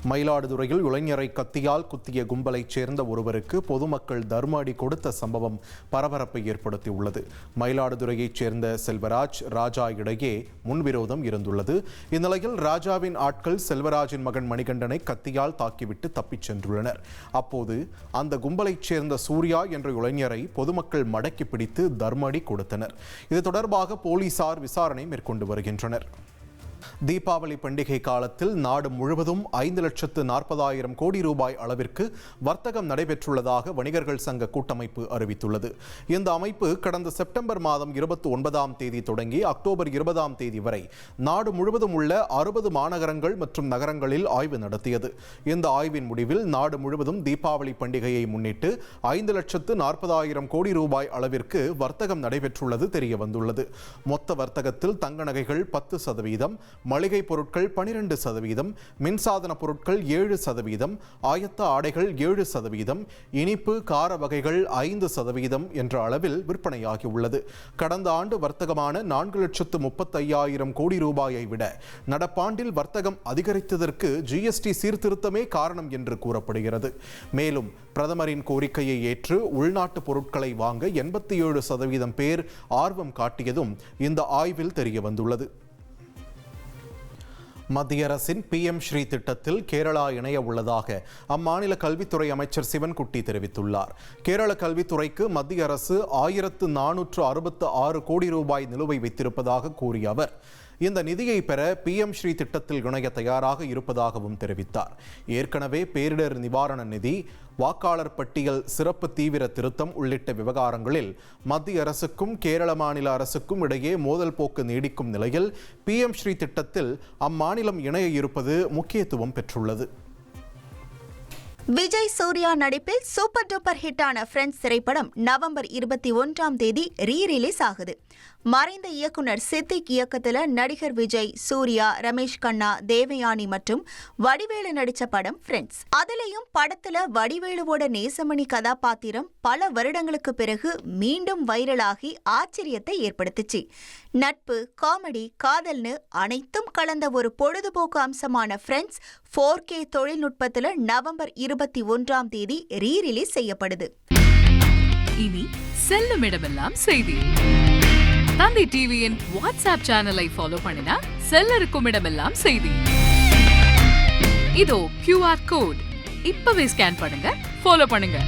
மயிலாடுதுறையில் இளைஞரை கத்தியால் குத்திய கும்பலைச் சேர்ந்த ஒருவருக்கு பொதுமக்கள் தர்ம அடி கொடுத்த சம்பவம் பரபரப்பை ஏற்படுத்தியுள்ளது. மயிலாடுதுறையைச் சேர்ந்த செல்வராஜ், ராஜா இடையே முன்விரோதம் இருந்துள்ளது. இந்நிலையில் ராஜாவின் ஆட்கள் செல்வராஜின் மகன் மணிகண்டனை கத்தியால் தாக்கிவிட்டு தப்பிச் சென்றுள்ளனர். அப்போது அந்த கும்பலைச் சேர்ந்த சூர்யா என்ற இளைஞரை பொதுமக்கள் மடக்கி பிடித்து தர்ம அடி கொடுத்தனர். இது தொடர்பாக போலீசார் விசாரணை மேற்கொண்டு வருகின்றனர். தீபாவளி பண்டிகை காலத்தில் நாடு முழுவதும் 5,40,000 கோடி ரூபாய் அளவிற்கு வர்த்தகம் நடைபெற்றுள்ளதாக வணிகர்கள் சங்க கூட்டமைப்பு அறிவித்துள்ளது. இந்த அமைப்பு கடந்த செப்டம்பர் மாதம் 29ஆம் தேதி தொடங்கி அக்டோபர் 20ஆம் தேதி வரை நாடு முழுவதும் உள்ள 60 மாநகரங்கள் மற்றும் நகரங்களில் ஆய்வு நடத்தியது. இந்த ஆய்வின் முடிவில் நாடு முழுவதும் தீபாவளி பண்டிகையை முன்னிட்டு 5,40,000 கோடி ரூபாய் அளவிற்கு வர்த்தகம் நடைபெற்றுள்ளது தெரியவந்துள்ளது. மொத்த வர்த்தகத்தில் தங்க நகைகள் 10%, மளிகை பொருட்கள் 12%, மின்சாதன பொருட்கள் 7%, ஆயத்த ஆடைகள் 7%, இனிப்பு கார வகைகள் 5% என்ற அளவில் விற்பனையாகியுள்ளது. கடந்த ஆண்டு வர்த்தகமான 4,35,000 கோடி ரூபாயை விட நடப்பாண்டில் வர்த்தகம் அதிகரித்ததற்கு ஜிஎஸ்டி சீர்திருத்தமே காரணம் என்று கூறப்படுகிறது. மேலும் பிரதமரின் கோரிக்கையை ஏற்று உள்நாட்டு பொருட்களை வாங்க 87% பேர் ஆர்வம் காட்டியதும் இந்த ஆய்வில் தெரியவந்துள்ளது. மத்திய அரசின் PM ஸ்ரீ திட்டத்தில் கேரளா இணைய உள்ளதாக அம்மாநில கல்வித்துறை அமைச்சர் சிவன்குட்டி தெரிவித்துள்ளார். கேரள கல்வித்துறைக்கு மத்திய அரசு 1,466 கோடி ரூபாய் நிலுவை வைத்திருப்பதாக கூறிய அவர், இந்த நிதியை பெற PM ஸ்ரீ திட்டத்தில் இணைய தயாராக இருப்பதாகவும் தெரிவித்தார். ஏற்கனவே பேரிடர் நிவாரண நிதி, வாக்காளர் பட்டியல் சிறப்பு தீவிர திருத்தம் உள்ளிட்ட விவகாரங்களில் மத்திய அரசுக்கும் கேரள மாநில அரசுக்கும் இடையே மோதல் போக்கு நீடிக்கும் நிலையில் PM ஸ்ரீ திட்டத்தில் அம்மாநிலம் இணைய இருப்பது முக்கியத்துவம் பெற்றுள்ளது. விஜய் சூர்யா நடிப்பில் சூப்பர் டூப்பர் ஹிட்டான ஃப்ரெண்ட்ஸ் திரைப்படம் நவம்பர் 21ஆம் தேதி ரீரிலீஸ் ஆகுது. மறைந்த இயக்குனர் சித்திக் இயக்கத்தில் நடிகர் விஜய், சூர்யா, ரமேஷ் கண்ணா, தேவயானி மற்றும் வடிவேலு நடிச்ச படம் ஃப்ரெண்ட்ஸ். அதுலயும் படத்துல வடிவேலுவோட நேசமணி கதாபாத்திரம் பல வருடங்களுக்கு பிறகு மீண்டும் வைரலாகி ஆச்சரியத்தை ஏற்படுத்துச்சு. நட்பு, காமெடி, காதல்னு அனைத்தும் கலந்த ஒரு பொழுதுபோக்கு அம்சமான ஃப்ரெண்ட்ஸ் 4K தொழில்நுட்பத்தில் நவம்பர் 21ஆம் தேதி ரீரிலீஸ் செய்யப்படுது. இனி செல்லும் இடமெல்லாம் செய்தி. தந்தி டிவியின் வாட்ஸ்அப் சேனலை ஃபாலோ பண்ணினா செல்ல இருக்கும் இடமெல்லாம் செய்தி. இதோ QR கோட் இப்பவே ஸ்கேன் பண்ணுங்க, ஃபாலோ பண்ணுங்க.